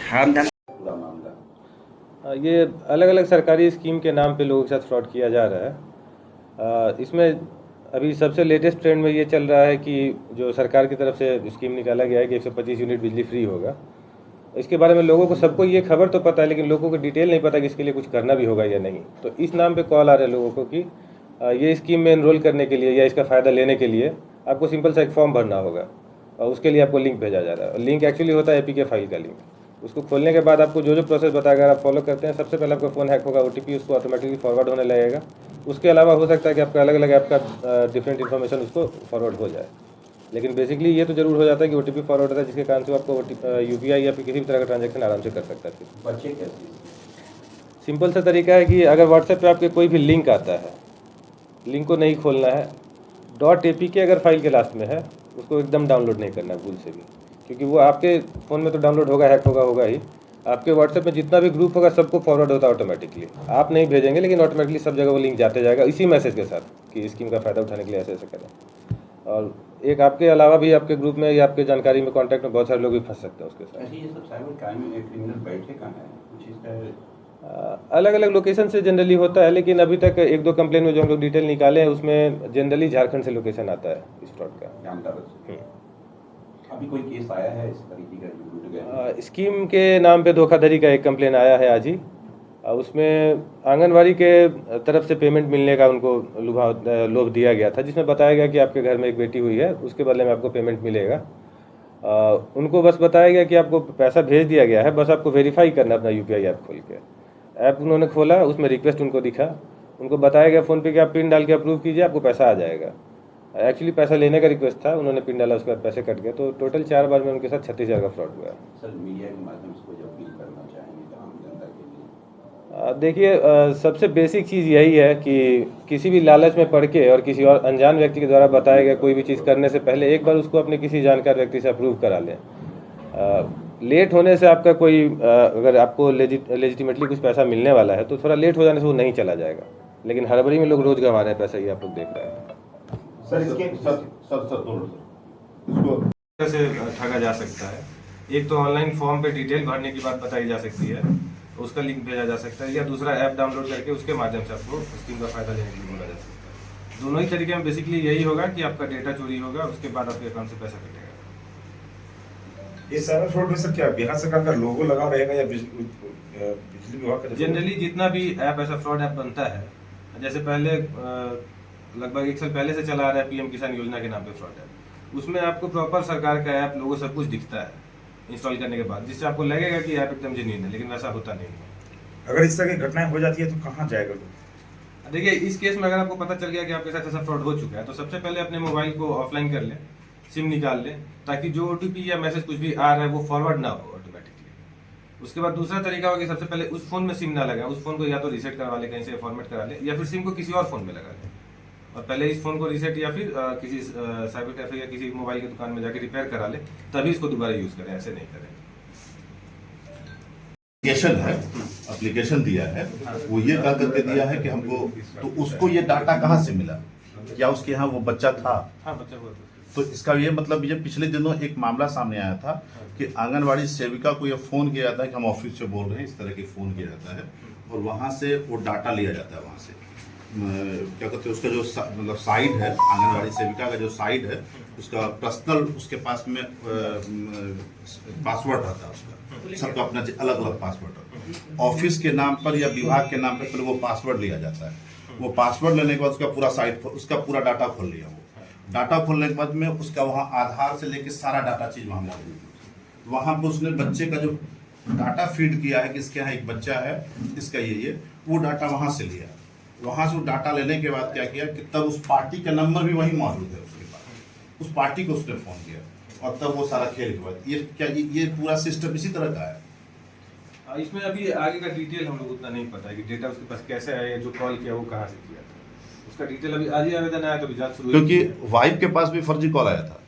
हम पूरा मामला ये अलग अलग सरकारी स्कीम के नाम पे लोगों के साथ फ्रॉड किया जा रहा है। इसमें अभी सबसे लेटेस्ट ट्रेंड में ये चल रहा है कि जो सरकार की तरफ से स्कीम निकाला गया है कि 125 यूनिट बिजली फ्री होगा। इसके बारे में लोगों को सबको ये खबर तो पता है, लेकिन लोगों को डिटेल नहीं पता कि इसके लिए कुछ करना भी होगा या नहीं। तो इस नाम पे कॉल आ रहे हैं लोगों को कि ये स्कीम में एनरोल करने के लिए या इसका फ़ायदा लेने के लिए आपको सिंपल सा एक फॉर्म भरना होगा और उसके लिए आपको लिंक भेजा जा रहा है। लिंक एक्चुअली होता है APK फाइल का लिंक। उसको खोलने के बाद आपको जो प्रोसेस बताएगा अगर आप फॉलो करते हैं, सबसे पहले आपका फ़ोन हैक होगा, OTP उसको ऑटोमेटिकली फॉरवर्ड होने लगेगा। उसके अलावा हो सकता है कि आपका अलग अलग ऐप का डिफरेंट इन्फॉर्मेशन उसको फॉरवर्ड हो जाए, लेकिन बेसिकली ये तो जरूर हो जाता है कि OTP फॉरवर्ड होता है, जिसके कारण से आपको UPI या फिर किसी भी तरह का ट्रांजैक्शन आराम से कर सकता है। फिर बच्चे कैसे? सिंपल सा तरीका है कि अगर व्हाट्सएप पे आपके कोई भी लिंक आता है, लिंक को नहीं खोलना है। .apk अगर फाइल के लास्ट में है उसको एकदम डाउनलोड नहीं करना है भूल से भी, क्योंकि वो आपके फ़ोन में तो डाउनलोड होगा, हैक होगा ही। आपके व्हाट्सएप में जितना भी ग्रुप होगा सबको फॉरवर्ड होता है ऑटोमेटिकली। आप नहीं भेजेंगे लेकिन ऑटोमेटिकली सब जगह वो लिंक जाते जाएगा इसी मैसेज के साथ कि स्कीम का फ़ायदा उठाने के लिए ऐसे ऐसे करें। और एक आपके अलावा भी आपके ग्रुप में या आपके जानकारी में कॉन्टैक्ट में बहुत सारे लोग भी फंस सकते हैं उसके साथ। ऐसे ये सब साइबर क्राइम में क्रिमिनल बैठे कहाँ हैं? कुछ इसका अलग अलग लोकेशन से जनरली होता है, लेकिन अभी तक 1-2 कंप्लेन में जो हम लोग डिटेल निकाले हैं उसमें जनरली झारखंड से लोकेशन आता है इस फ्रॉड का। जानकार से अभी कोई केस आया है इस तरीके का जो लूट गया? स्कीम के नाम पे धोखाधड़ी का एक कंप्लेन आया है आज ही। उसमें आंगनवाड़ी के तरफ से पेमेंट मिलने का उनको लोभ दिया गया था, जिसमें बताया गया कि आपके घर में एक बेटी हुई है, उसके बदले में आपको पेमेंट मिलेगा। उनको बस बताया गया कि आपको पैसा भेज दिया गया है, बस आपको वेरीफाई करना है अपना UPI ऐप खोल के। ऐप उन्होंने खोला, उसमें रिक्वेस्ट उनको दिखा, उनको बताया गया फ़ोन पे कि आप पिन डाल के अप्रूव कीजिए, आपको पैसा आ जाएगा। एक्चुअली पैसा लेने का रिक्वेस्ट था, उन्होंने पिन डाला, उसके बाद पैसे कट गए। तो टोटल 4 बार में उनके साथ 36,000 का फ्रॉड हुआ। सर मीडिया के माध्यम से कोई अपील करना चाहेंगे तो आम जनता के लिए? देखिए, सबसे बेसिक चीज़ यही है कि किसी भी लालच में पड़ के और किसी और अनजान व्यक्ति के द्वारा बताया गया कोई भी चीज़ करने से पहले एक बार उसको अपने किसी जानकार व्यक्ति से अप्रूव करा लें। लेट होने से आपका कोई अगर आपको लेजिटिमेटली कुछ पैसा मिलने वाला है तो थोड़ा लेट हो जाने से वो नहीं चला जाएगा, लेकिन हड़बड़ी में लोग रोज गंवा रहे हैं पैसा, ये आप लोग देख रहे हैं। सर इसके इसको से ठगा जा सकता है। एक तो ऑनलाइन फॉर्म पे डिटेल भरने की बात बताई जा सकती है, उसका लिंक भेजा जा सकता है, या दूसरा ऐप डाउनलोड करके उसके माध्यम से आपको स्कीम का फायदा लेने के लिए बोला जा सकता है। दोनों ही तरीके में बेसिकली यही होगा कि आपका डेटा चोरी होगा, उसके बाद आपके अकाउंट से पैसा कटेगा। ये साइबर फ्रॉड में सर क्या बिहार सरकार का लोगो लगा रहेगा या बिजली विभाग का? जनरली जितना भी ऐप ऐसा फ्रॉड ऐप बनता है, जैसे पहले लगभग 1 साल पहले से चला आ रहा है PM किसान योजना के नाम पे फ्रॉड ऐप, उसमें आपको प्रॉपर सरकार का ऐप लोगो सब कुछ दिखता है इंस्टॉल करने के बाद, जिससे आपको लगेगा कि ऐप एकदम जेन्युइन है, लेकिन वैसा होता नहीं है। अगर इस तरह की घटनाएं हो जाती है तो कहाँ जाएगा लोग? देखिए, इस केस में अगर आपको पता चल गया कि आपके साथ ऐसा फ्रॉड हो चुका है तो सबसे पहले अपने मोबाइल को ऑफलाइन कर लें, सिम निकाल लें, ताकि जो OTP या मैसेज कुछ भी आ रहा है वो फॉरवर्ड ना हो ऑटोमेटिकली। उसके बाद दूसरा तरीका होगा कि सबसे पहले उस फोन में सिम ना लगाएं, उस फोन को या तो रीसेट करवा लें, कहीं से फॉर्मेट करा लें, या फिर सिम को किसी और फोन में लगा लें और पहले इस फोन को रीसेट या फिर किसी साइबर कैफे या किसी मोबाइल की दुकान में जाकर रिपेयर करा लें, तभी इसको दोबारा यूज करें, ऐसे नहीं करें। एप्लीकेशन है, एप्लीकेशन दिया है, वो ये कह करके दिया है कि हमको, तो उसको ये डाटा कहाँ से मिला? क्या उसके यहाँ वो बच्चा था? हाँ, बच्चा हुआ था। तो इसका ये मतलब, ये पिछले दिनों एक मामला सामने आया था कि आंगनवाड़ी सेविका को ये फ़ोन किया जाता है कि हम ऑफिस से बोल रहे हैं, इस तरह की फ़ोन किया जाता है और वहाँ से वो डाटा लिया जाता है। वहाँ से क्या कहते हैं, उसका जो मतलब साइट है, आंगनवाड़ी सेविका का जो साइट है, उसका पर्सनल उसके पास में पासवर्ड रहता है, उसका सबका अपना अलग अलग पासवर्ड। ऑफिस के नाम पर या विभाग के नाम पर पहले वो पासवर्ड लिया जाता है। वो पासवर्ड लेने के बाद उसका पूरा साइट, उसका पूरा डाटा खोल लिया। वो डाटा खोलने के बाद में उसका वहाँ आधार से लेके सारा डाटा चीज़ वहाँ मौजूद है। वहाँ पर उसने बच्चे का जो डाटा फीड किया है कि इसके यहाँ एक बच्चा है, इसका ये वो डाटा वहाँ से लिया। वहाँ से वो डाटा लेने के बाद क्या किया कि तब उस पार्टी का नंबर भी वहीं मौजूद है उसके पास, उस पार्टी को उसने फ़ोन किया और तब वो सारा खेल के बाद ये पूरा सिस्टम इसी तरह का है। इसमें अभी आगे का डिटेल हम लोग उतना नहीं पता है कि डेटा उसके पास कैसे आया, जो कॉल किया वो कहाँ से किया था, उसका डिटेल अभी आज ही आवेदन आया तो अभी जांच शुरू, क्योंकि वाइफ के पास भी फर्जी कॉल आया था।